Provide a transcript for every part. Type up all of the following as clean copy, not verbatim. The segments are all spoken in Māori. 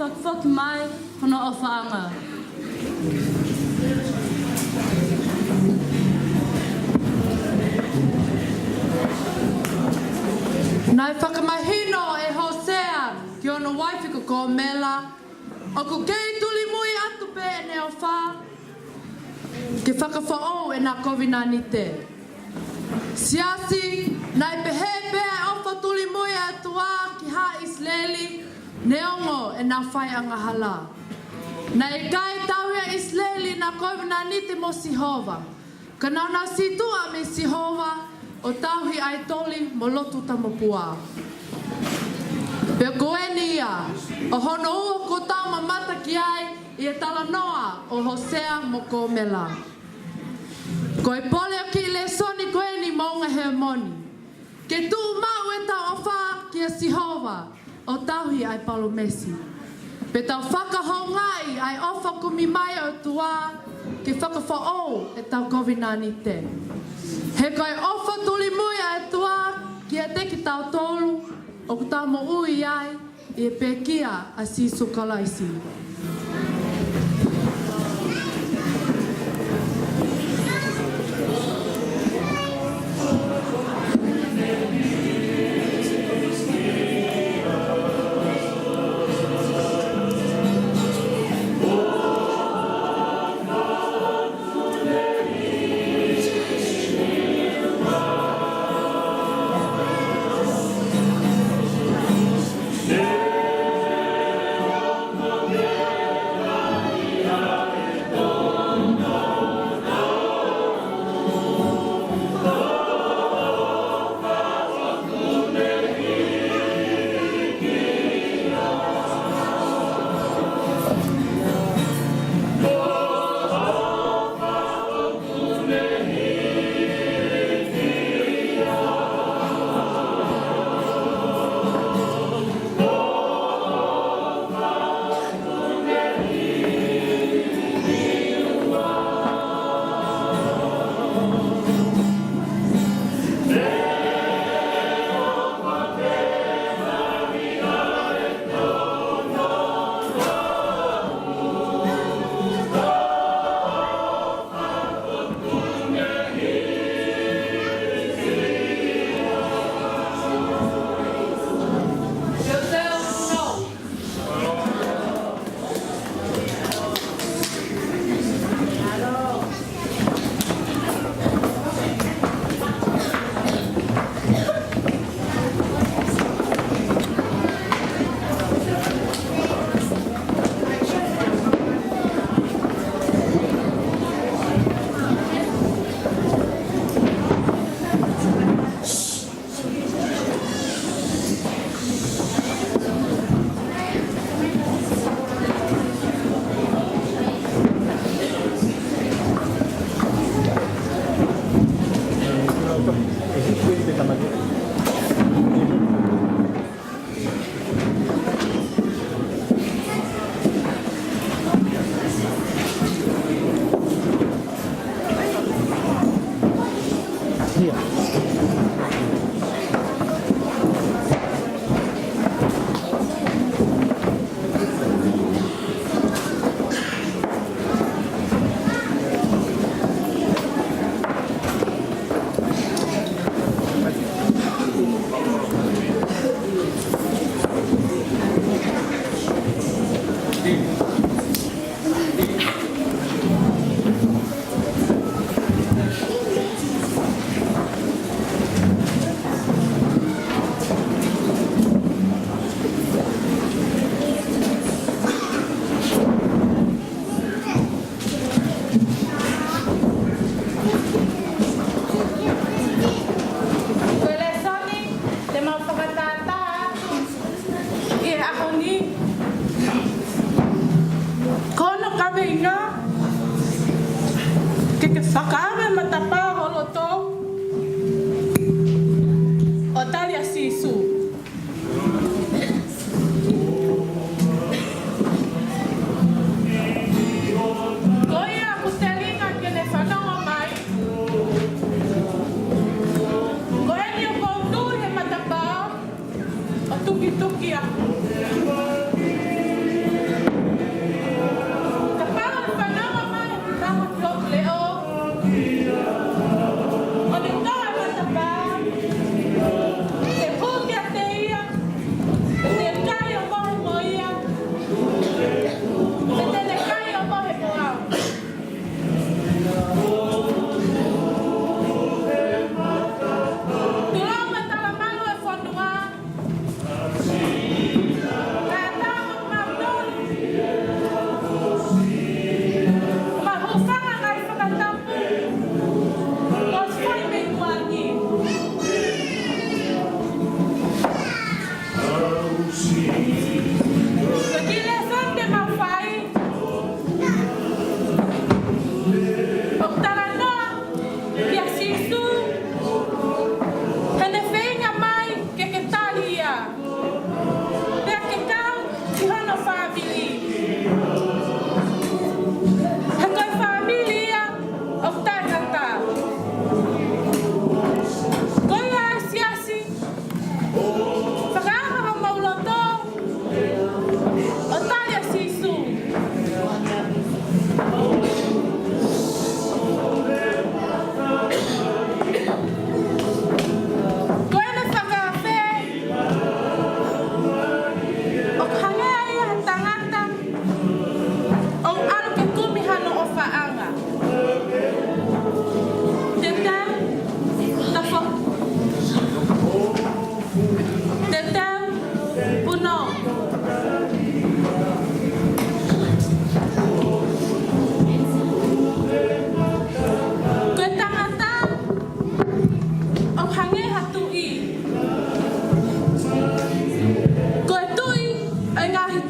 whakawhaki mai hono o whaanga. Nai whakamahino e Hosea ki ono waifika ko mela o ko kei tuli mui atu pe ne o wha ke whakawhao e nā kovina ni te. Siasi, nai pehe pea o wha tuli mui atua ki ha Isleli neongo e nā whai anga hala. Nai kai tauhia Isleli nā kovina ni te mo Sihova. Ka nauna situa me Sihova o tauhi ai toli mo lotu tamapua. Pea koe ni ia, o hono ua ko tau mamata ki ai i e tala noa o Hosea mo ko mela. Ko e pole o ki le soni koe ni maunga he moni. Ke tu mau e tau o wha ki a Sihova o tauhi ai palomesi. Pe tau whakahongai ai ofa kumi mai o tua ke whakawhao e tau kovinani te. He kai ofa tuli mui ai tua ki a te ki tau tolu o ku tau mo ui ai i e pekia a sisu kalaisi.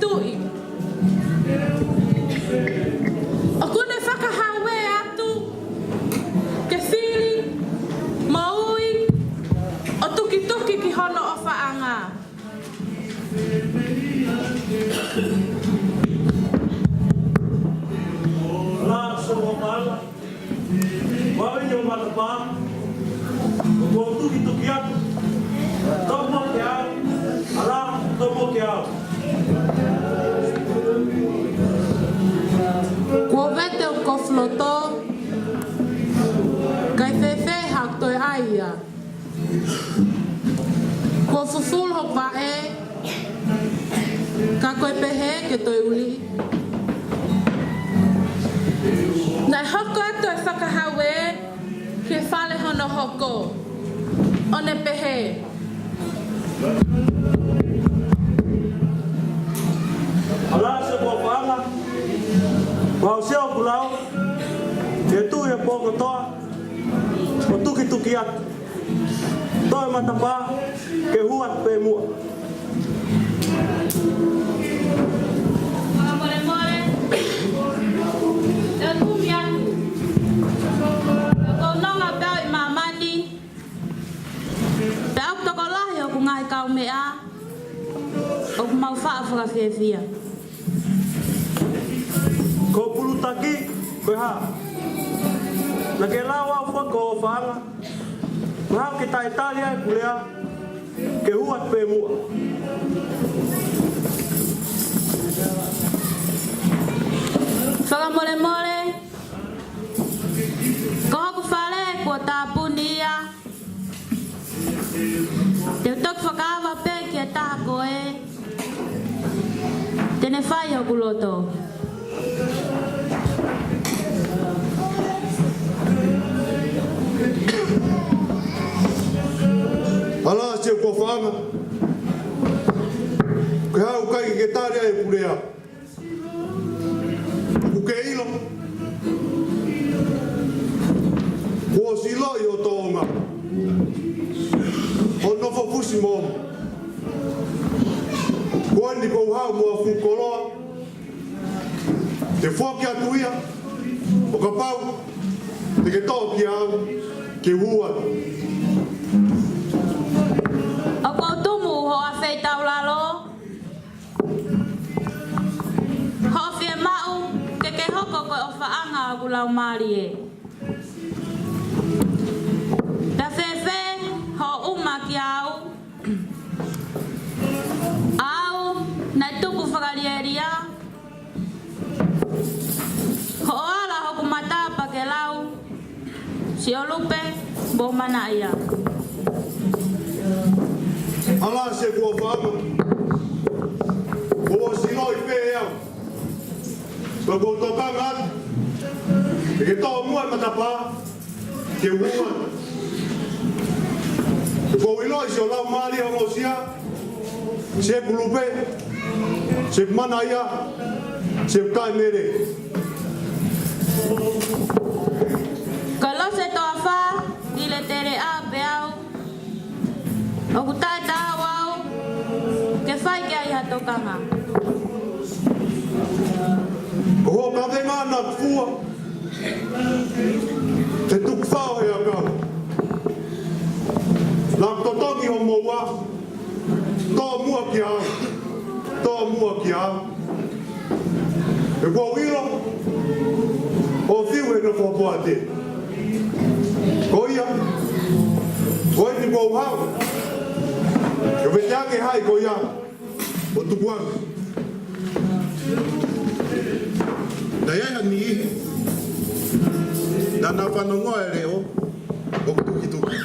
tui. O kune whakahawe atu, ke whiri, maui, o tuki tuki ki hono o whaanga. Ala so mala, wawe yo matapa, ko tuki tuki atu, tomo kia, ala tomo kia. Kua vete o kofloto, kai whewhe hak toi aia. Kua fuful hok wae, ka koe pehe ke toi uli. Nai hoko atu e whakahawe, ke whale hono hoko, o ne pehe. Ala se ko whaanga, wau seo kulau, e tu e pōko toa, o tuki tuki atu. Toi matapa, ke huat pe mua. More more, e kumi atu. Ko nonga pēo I mamani, pēo toko lahi o ku ngai kau mea, o ku mau wha whakawhiawhia. Ko pulu taki, koe ha. Na ke lawa ua ko whaanga. Mahau ki tai talia e kulea, ke huat pe mua. Whakamore more, ko hoku whare kua tāpuni ia. Te utoku whakaawa pē ki a taha koe, tene whai hoku loto. Ala se ko whaanga. Ke hau kai ke tārea e purea. Uke ilo. Ko silo I o tōnga. O nofo fusi mōmu. Ko ani ko hau mua whukoloa. Te whoki atuia. O ka pau. Te ke tō ki au. Ke hua. O kou tumu ho a whei tau lalo. Ho whia mau ke hoko koe o whaanga a kulau maari e. Ta whewhe ho uma ki au. Au, nai tupu whakarieria. Ho ala hoku matapa ke lau. Si o lupe, bo mana ia. Ala se ko whaanga. Ko silo I pē au. Ko ko toka ngat. E ke tō mua matapa. Ke hua. Ko iloi se o lau maari o ngosia. Se kulupe. Se mana ia. Se kai mere. Kalau se toa wha, I le tere a pe au. O ku tae taha wau, ke whai ke ai hatokanga. Ko ho ka venga na fua. Te tuk whao he a kau. Lang totongi o moua. Tō mua ki au. Tō mua ki au. E kua wiro. O whiu e na whapua te. Ko ia. Ko e ni kua uhau. Ko vete ake hai ko ia. O tupuanga. Na ia ni ihi. Nana whanongoa e reo. O tuki tuki.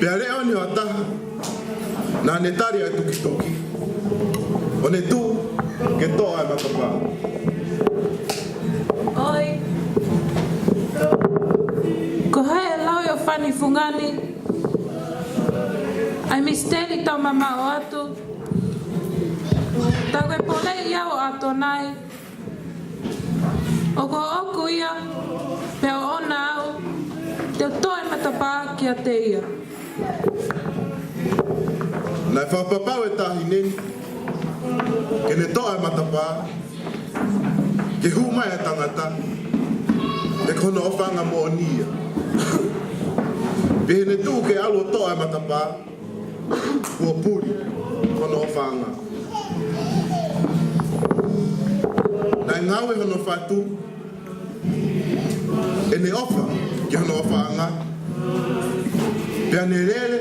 Pea reo ni o ataha. Na ne tari ai tuki tuki. O ne tu. Ke tō ai matapa. Oi. Ko hai e lau o whani fungani. Ai misteri tau mama o atu. Tau e pole ia o ato nai. O ko oku ia. Pea o ona au. Te toi matapa ki a te ia. Nai whapapau e tahi neni. Ke ne toa e matapā. Ke hu mai e tangata. E kono o whanga mo o nia. Pehe ne tū ke alo toa e matapā. Kua puri. Kono o whanga. Nai ngau e hono whatu. E ne ofa ki hono o whanga. Pea ne rere.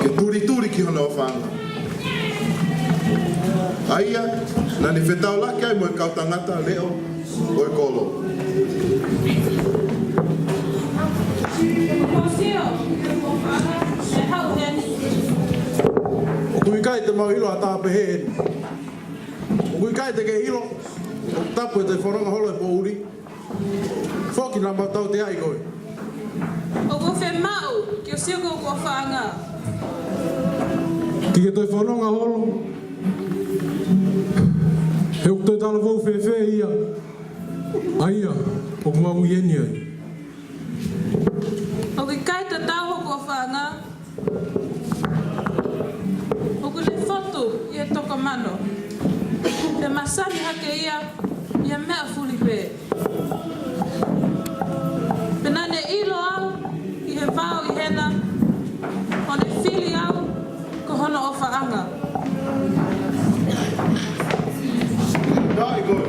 Ke turi ki hono o whanga. Aia, na ni whetau laki ai mo e kautangata leo o e kolo. O kui kai te mau ilo a tāpe he eni. O kui kai te ke ilo, o tapu e te whoronga holo e po uri. Whoki nā matau te ai koe. O ko whe mau ki o sioko o kua whaanga. Ki ke toi whoronga holo. He o toi tala whau whewhe ia. Aia, o mua ui eni ai. O ki kai te tāho kua whaanga. O ku le whotu i e toka mano. Te masani hake ia mea fuli pē. Pena ne ilo au i he whao i hena. O ne whili au ko hono o whaanga. Kai koe.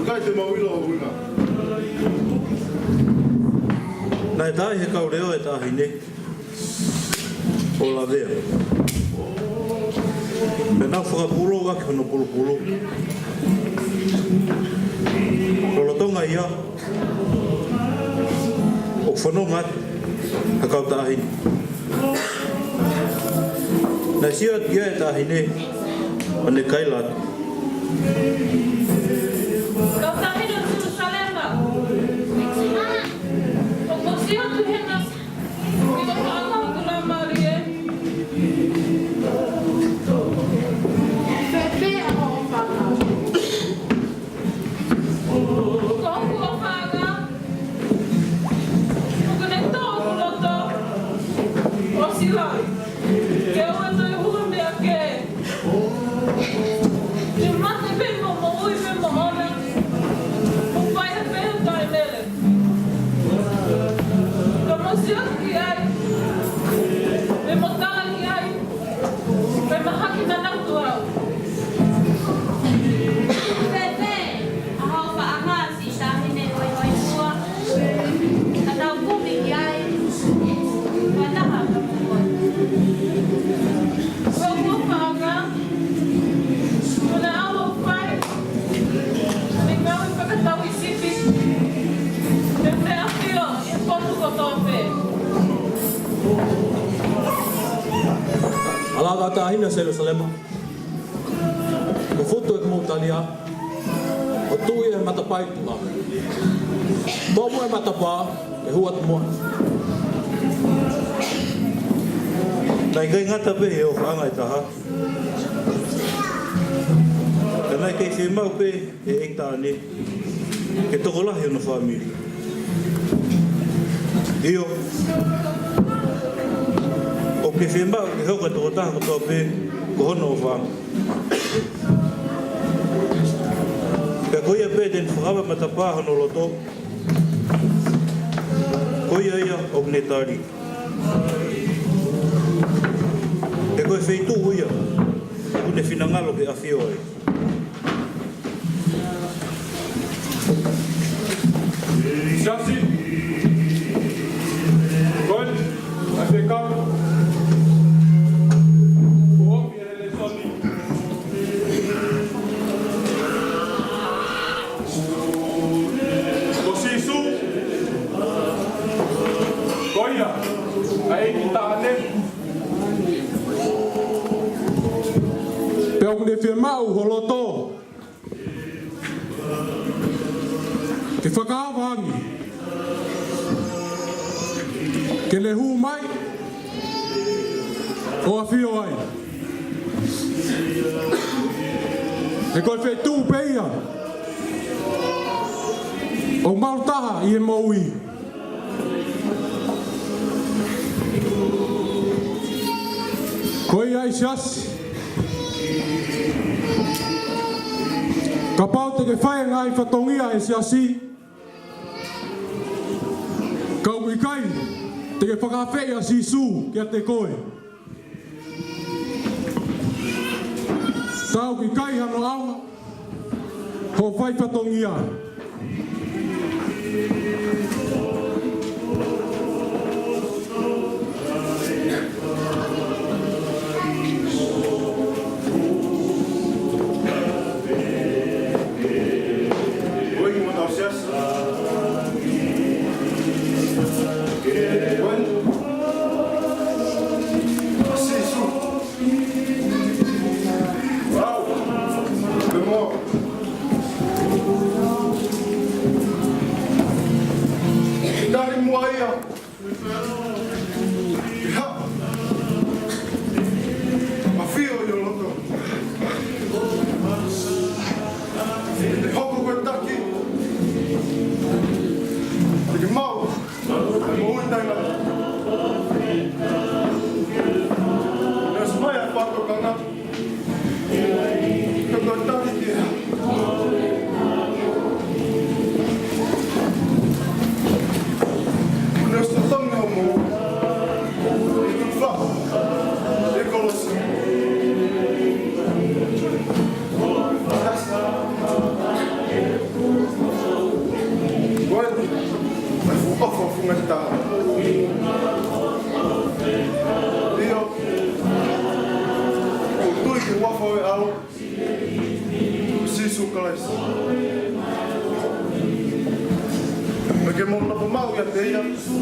Kai te mau ilo o unga. Nai tai he kaureo e tahi ne. O la vea. Me nau whakapulo waki hono pulu. Rolotonga ia. O whanonga ha kau tahi. Nai siat ia e tahi ne. O ne kailat. Kau tahi no Jerusalema. O ko sio tu hena. I ko whaanga o kula maari e. Pepe a o whanga. Ko oku o whaanga. O ko ne tō o kuloto. O silai. Ke ua toi hua mea ke. Te mate pe mo ui pe mo ona. O pai he pe o tai mele. Ka mo siok ki ai. Me mo tala ki ai. Me mahaki na natu au. Pepe, aho whaanga si tahine oi hoi fua. Ka tau kupi ki ai. Wa taha ka mua. Ko kua whaanga. Ko ne awa pai. Me ngau i whakatau i sipi. Me te awhio i potu ko tō pe. Alava tahina Jerusalema. Ko futu e kumutalia. O tui e matapaitula. Tomu e matapā e huat mua. Nai kai ngata pe e o whaanga i taha. Kanai kei whemau pe e ektāne. Ke toko lahi ona whamiri. Io. O ke whemau ke hauka toko taha kotoa pe ko hono o whaanga. Ka koia pe ten whakawa matapā hono loto. Koia ia o ne tari. Ke koe wheitu uia. Kune whinangalo ke awhio ai. Sassi. Gol. Afrika. Bom, ele é só ali. Kosisu. Goia. Aí tá, né? Pea o kune whemau holoto. Ke whakaawangi. Ke le hu mai. O a whio ai. E koe whetū peia. O mautaha i e maui. Koi ai siasi. Kapau te ke whae ngai whatongia e siasi. Kau i kai te ke whakawhea sisu kia te koe. Tau ki kai hano aunga. Ho whai whatongia. Perché non lo può mai vedere.